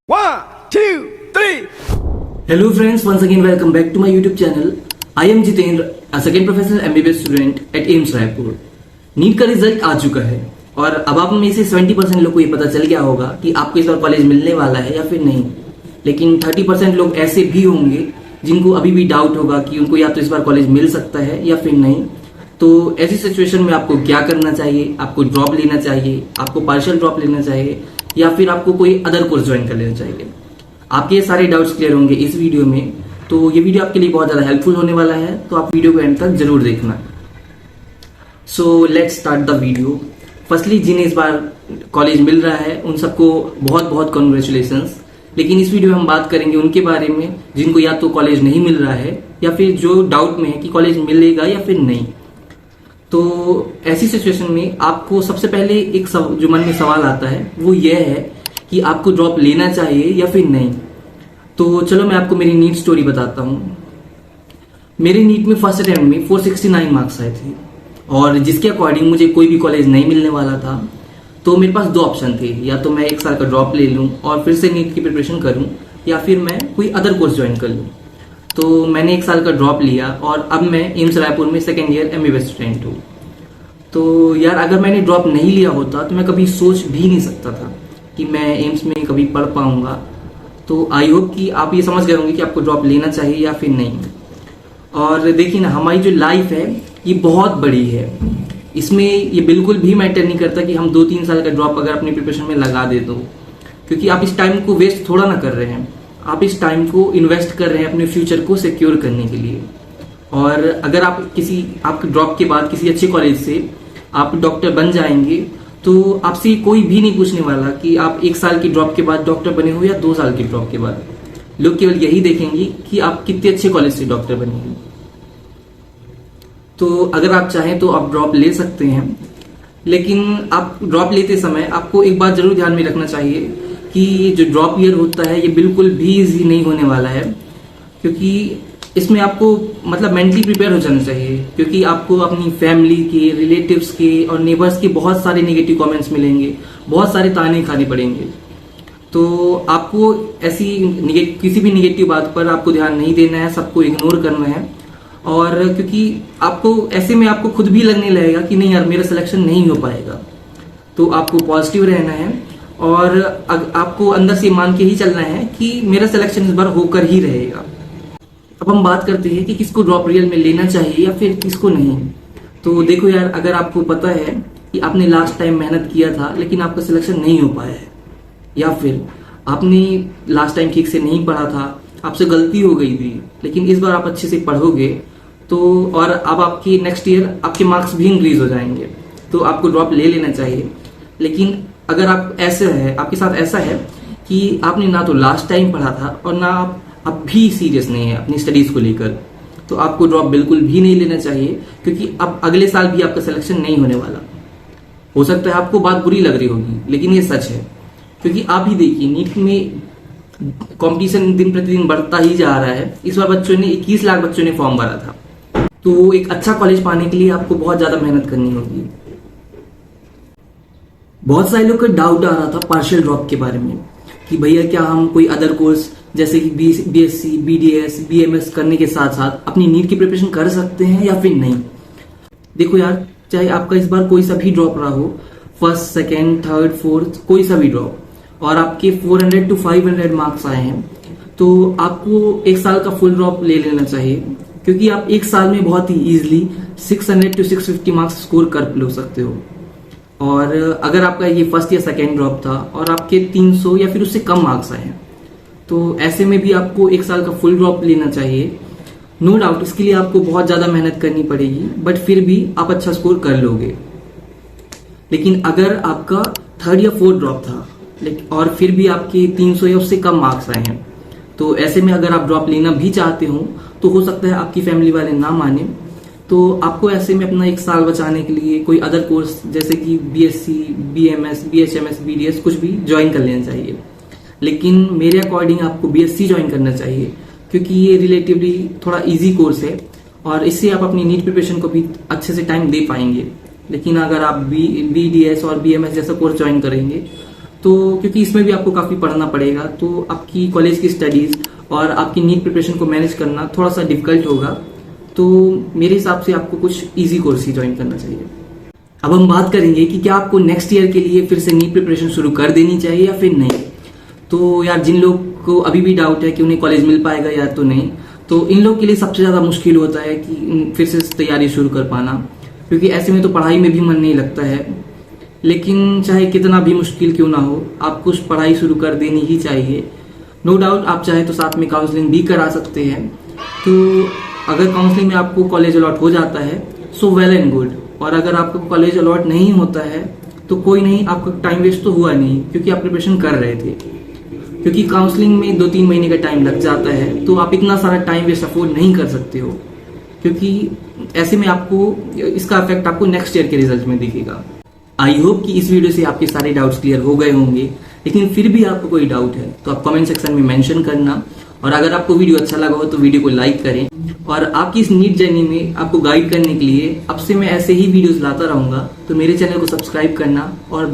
One, two, three. Hello friends, once again welcome back to my YouTube channel. I am Jitendra, a second professional MBBS student at AIIMS Raipur. NEET का result आ चुका है और अब आप में से 70% लोग को ये पता चल गया होगा कि आपको इस बार कॉलेज मिलने वाला है या फिर नहीं. लेकिन 30% लोग ऐसे भी होंगे जिनको अभी भी डाउट होगा कि उनको या तो इस बार कॉलेज मिल सकता है या फिर नहीं. तो ऐसी सिचुएशन में आपको क्या करना चाहिए? आपको ड्रॉप लेना चाहिए, आपको पार्शियल ड्रॉप लेना चाहिए या फिर आपको कोई अदर कोर्स ज्वाइन कर लेना चाहिए. आपके ये सारे डाउट्स क्लियर होंगे इस वीडियो में. तो ये वीडियो आपके लिए बहुत ज्यादा हेल्पफुल होने वाला है, तो आप वीडियो को एंड तक जरूर देखना. So let's start the video. Firstly जिन्हें इस बार कॉलेज मिल रहा है उन सबको बहुत बहुत कॉन्ग्रेचुलेशंस. लेकिन इस वीडियो में हम बात करेंगे उनके बारे में जिनको या तो कॉलेज नहीं मिल रहा है या फिर जो डाउट में है कि कॉलेज मिलेगा या फिर नहीं. तो ऐसी सिचुएशन में आपको सबसे पहले एक जो मन में सवाल आता है वो ये है कि आपको ड्रॉप लेना चाहिए या फिर नहीं. तो चलो मैं आपको मेरी नीट स्टोरी बताता हूँ. मेरे नीट में फर्स्ट अटेम्प्ट में 469 मार्क्स आए थे और जिसके अकॉर्डिंग मुझे कोई भी कॉलेज नहीं मिलने वाला था. तो मेरे पास दो ऑप्शन थे, या तो मैं एक साल का ड्रॉप ले लूँ और फिर से नीट की प्रिपरेशन करूँ या फिर मैं कोई अदर कोर्स ज्वाइन कर लूँ. तो मैंने एक साल का ड्रॉप लिया और अब मैं एम्स रायपुर में सेकेंड ईयर MBBS स्टूडेंट हूँ. तो यार अगर मैंने ड्रॉप नहीं लिया होता तो मैं कभी सोच भी नहीं सकता था कि मैं एम्स में कभी पढ़ पाऊंगा. तो आई होप कि आप ये समझ गए होंगे कि आपको ड्रॉप लेना चाहिए या फिर नहीं. और देखिए ना, हमारी जो लाइफ है ये बहुत बड़ी है. इसमें ये बिल्कुल भी मैटर नहीं करता कि हम 2-3 साल का ड्रॉप अगर अपनी प्रिपरेशन में लगा दे तो, क्योंकि आप इस टाइम को वेस्ट थोड़ा ना कर रहे हैं. आप इस टाइम को इन्वेस्ट कर रहे हैं अपने फ्यूचर को सिक्योर करने के लिए. और अगर आप ड्रॉप के बाद किसी अच्छे कॉलेज से आप डॉक्टर बन जाएंगे तो आपसे कोई भी नहीं पूछने वाला कि आप 1 साल की ड्रॉप के बाद डॉक्टर बने हो या 2 साल की ड्रॉप के बाद. लोग केवल यही देखेंगे कि आप कितने अच्छे कॉलेज से डॉक्टर बने. तो अगर आप चाहें तो आप ड्रॉप ले सकते हैं. लेकिन आप ड्रॉप लेते समय आपको एक बात जरूर ध्यान में रखना चाहिए कि जो ड्रॉप ईयर होता है ये बिल्कुल भी इजी नहीं होने वाला है, क्योंकि इसमें आपको मतलब मेंटली प्रिपेयर हो जाना चाहिए. क्योंकि आपको अपनी फैमिली के, रिलेटिव्स के और नेबर्स के बहुत सारे नेगेटिव कमेंट्स मिलेंगे, बहुत सारे ताने खाने पड़ेंगे. तो आपको किसी भी नेगेटिव बात पर आपको ध्यान नहीं देना है, सबको इग्नोर करना है. और क्योंकि आपको ऐसे में आपको खुद भी लगने लगेगा कि नहीं यार मेरा सिलेक्शन नहीं हो पाएगा, तो आपको पॉजिटिव रहना है और आपको अंदर से मान के ही चलना है कि मेरा सिलेक्शन इस बार होकर ही रहेगा. अब हम बात करते हैं कि किसको ड्रॉप रियल में लेना चाहिए या फिर किसको नहीं. तो देखो यार, अगर आपको पता है कि आपने लास्ट टाइम मेहनत किया था लेकिन आपका सिलेक्शन नहीं हो पाया है, या फिर आपने लास्ट टाइम ठीक से नहीं पढ़ा था, आपसे गलती हो गई थी, लेकिन इस बार आप अच्छे से पढ़ोगे तो और अब आपकी नेक्स्ट ईयर आपके मार्क्स भी इंक्रीज हो जाएंगे, तो आपको ड्रॉप ले लेना चाहिए. लेकिन अगर आपके साथ ऐसा है कि आपने ना तो लास्ट टाइम पढ़ा था और ना आप अब भी सीरियस नहीं है अपनी स्टडीज को लेकर, तो आपको ड्रॉप बिल्कुल भी नहीं लेना चाहिए. क्योंकि अब अगले साल भी आपका सिलेक्शन नहीं होने वाला. हो सकता है आपको बात बुरी लग रही होगी, लेकिन ये सच है. क्योंकि आप ही देखिए, नीट में कंपटीशन दिन प्रतिदिन बढ़ता ही जा रहा है. इस बार 21 लाख बच्चों ने फॉर्म भरा था. तो एक अच्छा कॉलेज पाने के लिए आपको बहुत ज्यादा मेहनत करनी होगी. बहुत सारे लोग का डाउट आ रहा था पार्शियल ड्रॉप के बारे में कि भैया क्या हम कोई अदर कोर्स जैसे कि BSc, BDS, BMS करने के साथ साथ अपनी नीट की प्रिपरेशन कर सकते हैं या फिर नहीं. देखो यार, चाहे आपका इस बार कोई सा भी ड्रॉप रहा हो, फर्स्ट, सेकेंड, थर्ड, फोर्थ, कोई सा भी ड्रॉप, और आपके 400 to 500 मार्क्स आए हैं, तो आपको 1 साल का फुल ड्रॉप ले लेना चाहिए. क्योंकि आप 1 साल में बहुत ही इजीली 600 to 650 मार्क्स स्कोर कर सकते हो. और अगर आपका ये फर्स्ट या सेकेंड ड्रॉप था और आपके 300 या फिर उससे कम मार्क्स आए हैं, तो ऐसे में भी आपको 1 साल का फुल ड्रॉप लेना चाहिए. नो डाउट इसके लिए आपको बहुत ज्यादा मेहनत करनी पड़ेगी, बट फिर भी आप अच्छा स्कोर कर लोगे. लेकिन अगर आपका 3rd या 4th ड्रॉप था और फिर भी आपके 300 या उससे कम मार्क्स आए हैं, तो ऐसे में अगर आप ड्रॉप लेना भी चाहते हो तो हो सकता है आपकी फैमिली वाले ना माने. तो आपको ऐसे में अपना 1 साल बचाने के लिए कोई अदर कोर्स जैसे कि BSc, BMS, BHMS, BDS कुछ भी ज्वाइन कर लेना चाहिए. लेकिन मेरे अकॉर्डिंग आपको BSc ज्वाइन करना चाहिए, क्योंकि ये रिलेटिवली थोड़ा इजी कोर्स है और इससे आप अपनी नीट प्रिपरेशन को भी अच्छे से टाइम दे पाएंगे. लेकिन अगर आप BDS और BMS जैसा कोर्स ज्वाइन करेंगे तो तो क्योंकि इसमें भी आपको काफी पढ़ना पड़ेगा, तो आपकी कॉलेज की स्टडीज और आपकी नीट प्रिपरेशन को मैनेज करना थोड़ा सा डिफिकल्ट होगा। तो मेरे हिसाब से आपको कुछ इजी कोर्स ही ज्वाइन करना चाहिए। अब हम बात करेंगे कि क्या आपको नेक्स्ट ईयर के लिए फिर से नीट प्रिपरेशन शुरू कर देनी चाहिए या फिर नहीं। तो यार, जिन लोग को अभी भी डाउट है कि उन्हें कॉलेज मिल पाएगा या तो नहीं, तो इन लोग के लिए सबसे ज्यादा मुश्किल होता है कि फिर से तैयारी शुरू कर पाना, क्योंकि ऐसे में तो पढ़ाई में भी मन नहीं लगता है। लेकिन चाहे कितना भी मुश्किल क्यों ना हो, आपको पढ़ाई शुरू कर देनी ही चाहिए। नो डाउट आप चाहे तो साथ में काउंसलिंग भी करा सकते हैं। तो अगर काउंसलिंग में आपको कॉलेज अलॉट हो जाता है सो वेल एंड गुड, और अगर आपको कॉलेज अलॉट नहीं होता है तो कोई नहीं, आपका टाइम वेस्ट तो हुआ नहीं, क्योंकि आप प्रिपरेशन कर रहे थे। क्योंकि काउंसलिंग में 2-3 महीने का टाइम लग जाता है, तो आप इतना सारा टाइम वेस्ट अफोर्ड नहीं कर सकते हो, क्योंकि ऐसे में आपको इसका इफेक्ट आपको नेक्स्ट ईयर के रिजल्ट में दिखेगा। आई होप कि इस वीडियो से आपके सारे डाउट्स क्लियर हो गए होंगे, लेकिन फिर भी आपको कोई डाउट है तो आप कमेंट सेक्शन में मेंशन करना। और अगर आपको वीडियो अच्छा लगा हो तो वीडियो को लाइक करें। और आपकी इस नीट जर्नी में आपको गाइड करने के लिए अब से मैं ऐसे ही वीडियोस लाता रहूंगा, तो मेरे चैनल को सब्सक्राइब करना और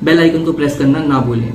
बेल आइकन को प्रेस करना ना भूलें।